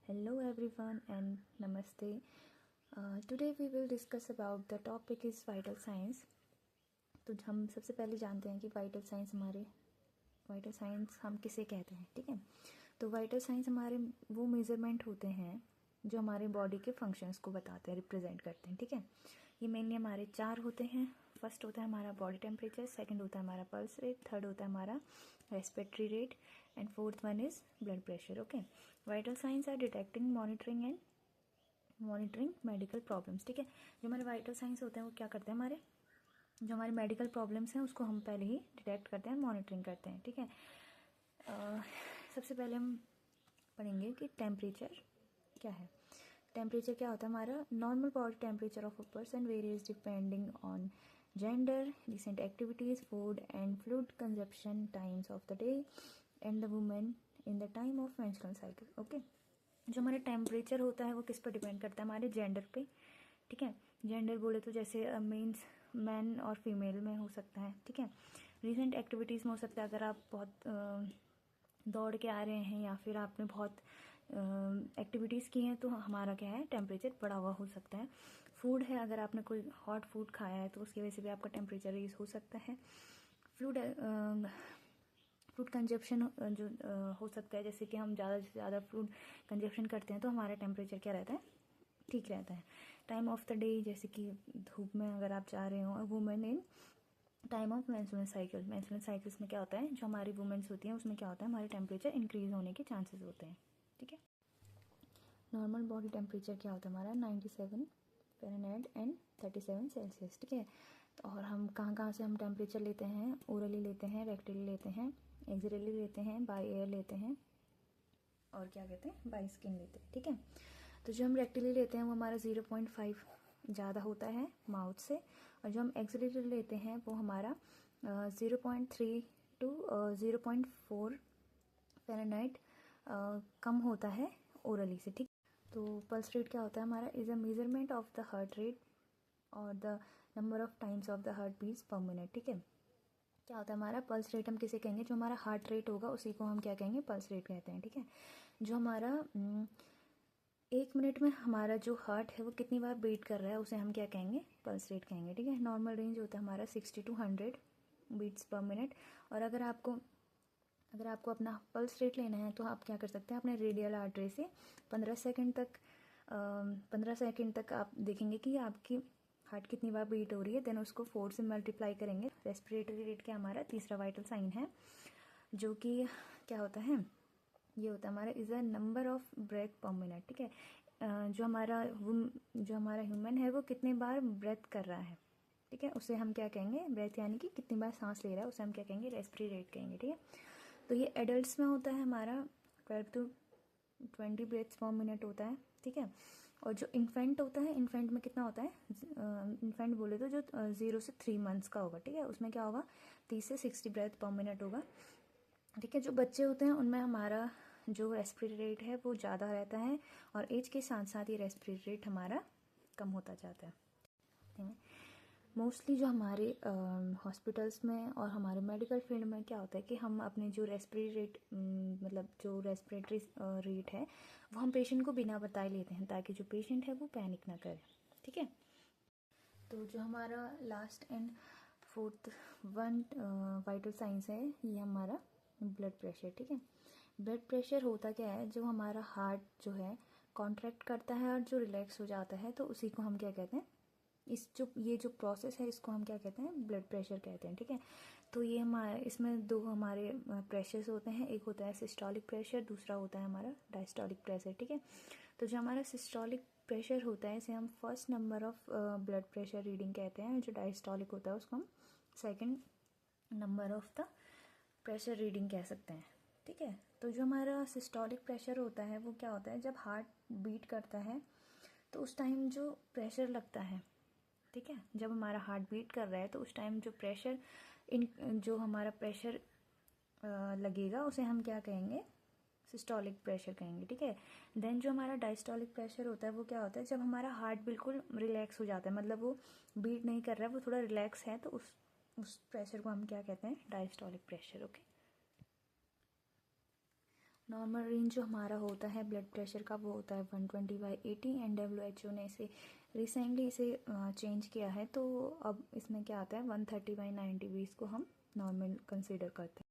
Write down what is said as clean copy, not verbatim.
Hello everyone and namaste. Today we will discuss about the topic is vital signs. तो हम सबसे पहले जानते हैं कि वाइटल साइंस हम किसे कहते हैं, ठीक है। तो वाइटल साइंस हमारे वो मेजरमेंट होते हैं जो हमारे बॉडी के फंक्शंस को बताते हैं, रिप्रेजेंट करते हैं, ठीक है। ये मेनली हमारे 4 होते हैं। फर्स्ट होता है हमारा बॉडी टेम्परेचर, सेकंड होता है हमारा पल्स रेट, थर्ड होता है हमारा respiratory rate and fourth one is blood pressure. Okay, vital signs are detecting, monitoring medical problems, ठीक है। जो हमारे वाइटल साइंस होते हैं वो क्या करते हैं, हमारे जो हमारे मेडिकल प्रॉब्लम्स हैं उसको हम पहले ही डिटेक्ट करते हैं, मॉनिटरिंग करते हैं, ठीक है। सबसे पहले हम पढ़ेंगे कि टेम्परेचर क्या है। टेम्परेचर क्या होता है, हमारा normal body temperature of a person varies depending on gender, recent activities, food and fluid consumption, times of the day and the women in the time of menstrual cycle. Okay, जो हमारा temperature होता है वो किस पर depend करता है, हमारे जेंडर पे, ठीक है। जेंडर बोले तो जैसे मीन्स मैन और फीमेल में हो सकता है, ठीक है। रिसेंट एक्टिविटीज़ में हो सकता है, अगर आप बहुत दौड़ के आ रहे हैं या फिर आपने बहुत एक्टिविटीज़ की हैं तो हमारा क्या है, टेम्परेचर बढ़ा हुआ हो सकता है। फूड है, अगर आपने कोई हॉट फूड खाया है तो उसकी वजह से भी आपका टेम्परेचर रेज हो सकता है। फ्रूट कंजप्शन जो हो सकता है, जैसे कि हम ज़्यादा से ज़्यादा फ्रूट कंजप्शन करते हैं तो हमारा टेम्परेचर क्या रहता है, ठीक रहता है। टाइम ऑफ द डे, जैसे कि धूप में अगर आप जा रहे हो, और women in time of menstrual cycles में क्या होता है, जो हमारी वुमेन्स होती हैं उसमें क्या होता है, हमारे टेम्परेचर इंक्रीज होने के चांसेस होते हैं, ठीक है। नॉर्मल बॉडी टेम्परेचर क्या होता है हमारा 97 फ़ारेनहाइट एंड 37 सेल्सियस, ठीक है। तो और हम कहाँ से हम टेम्परेचर लेते हैं, ओरली लेते हैं, रेक्टली लेते हैं, एक्सरेली लेते हैं, बाय एयर लेते हैं, और क्या कहते हैं, बाय स्किन लेते हैं, ठीक है। तो जो हम रेक्टली लेते हैं वो हमारा 0.5 ज़्यादा होता है माउथ से, और जो हम एक्सरेली लेते हैं वो हमारा 0.3 टू 0.4 फ़ारेनहाइट कम होता है ओरली से, ठीक। तो पल्स रेट क्या होता है हमारा, is a measurement of the heart rate और the number of times of the heart beats per minute, ठीक है। क्या होता है हमारा पल्स रेट, हम किसे कहेंगे, जो हमारा हार्ट रेट होगा उसी को हम क्या कहेंगे, पल्स रेट कहते हैं, ठीक है। जो हमारा 1 मिनट में हमारा जो हार्ट है वो कितनी बार बीट कर रहा है उसे हम क्या कहेंगे, पल्स रेट कहेंगे, ठीक है। नॉर्मल रेंज होता है हमारा 60 to 100 बीट्स पर मिनट। और अगर आपको अपना पल्स रेट लेना है तो आप क्या कर सकते हैं, अपने रेडियल आर्टरी से 15 सेकंड तक आप देखेंगे कि आपकी हार्ट कितनी बार बीट हो रही है, देन उसको 4 से मल्टीप्लाई करेंगे। रेस्पिरेटरी रेट क्या हमारा तीसरा वाइटल साइन है, जो कि क्या होता है, ये होता है हमारा is a number of breath per minute, ठीक है। जो हमारा ह्यूमन है वो कितने बार ब्रेथ कर रहा है, ठीक है, उसे हम क्या कहेंगे, ब्रेथ यानी कि कितनी बार सांस ले रहा है उसे हम क्या कहेंगे, रेस्पिरेटरी रेट कहेंगे, ठीक है। तो ये एडल्ट्स में होता है हमारा 12 to 20 ब्रेथ्स पर मिनट होता है, ठीक है। और जो इन्फेंट होता है, इन्फेंट में कितना होता है, इन्फेंट बोले तो जो 0 से 3 मंथ्स का होगा, ठीक है, उसमें क्या होगा, 30 से 60 ब्रेथ पर मिनट होगा, ठीक है। जो बच्चे होते हैं उनमें हमारा जो रेस्पिरेटरी रेट है वो ज़्यादा रहता है, और एज के साथ साथ ये रेस्पिरेटरी रेट हमारा कम होता जाता है, ठीक है। मोस्टली जो हमारे हॉस्पिटल्स में और हमारे मेडिकल फील्ड में क्या होता है कि हम अपने जो रेस्पिरेटरी रेट मतलब जो रेस्पिरेटरी रेट है वो हम पेशेंट को बिना बताए लेते हैं, ताकि जो पेशेंट है वो पैनिक ना करे, ठीक है। तो जो हमारा last and fourth one vital science है, ये हमारा ब्लड प्रेशर, ठीक है। ब्लड प्रेशर होता क्या है, जो हमारा हार्ट जो है कॉन्ट्रैक्ट करता है और जो रिलैक्स हो जाता है तो उसी को हम क्या कहते हैं, ये जो प्रोसेस है इसको हम क्या कहते हैं, ब्लड प्रेशर कहते हैं, ठीक है। तो ये हमारे इसमें 2 हमारे प्रेशर्स होते हैं, एक होता है सिस्टोलिक प्रेशर, दूसरा होता है हमारा डायस्टोलिक प्रेशर, ठीक है। तो जो हमारा सिस्टोलिक प्रेशर होता है इसे हम first number of blood pressure reading कहते हैं, जो डायस्टोलिक होता है उसको हम second number of the pressure reading कह सकते हैं, ठीक है। तो जो हमारा सिस्टोलिक प्रेशर होता है वो क्या होता है, जब हार्ट बीट करता है तो उस टाइम जो प्रेशर लगता है, ठीक है, जब हमारा हार्ट बीट कर रहा है तो उस टाइम जो हमारा प्रेशर लगेगा उसे हम क्या कहेंगे, सिस्टोलिक प्रेशर कहेंगे, ठीक है। देन जो हमारा डायस्टोलिक प्रेशर होता है वो क्या होता है, जब हमारा हार्ट बिल्कुल रिलैक्स हो जाता है, मतलब वो बीट नहीं कर रहा है, वो थोड़ा रिलैक्स है, तो उस प्रेशर को हम क्या कहते हैं, diastolic pressure, okay. Normal range जो हमारा होता है ब्लड प्रेशर का वो होता है 120/80 एंड WHO ने इसे रिसेंटली इसे चेंज किया है, तो अब इसमें क्या आता है 130/90 भी इसको हम नॉर्मल कंसिडर करते हैं।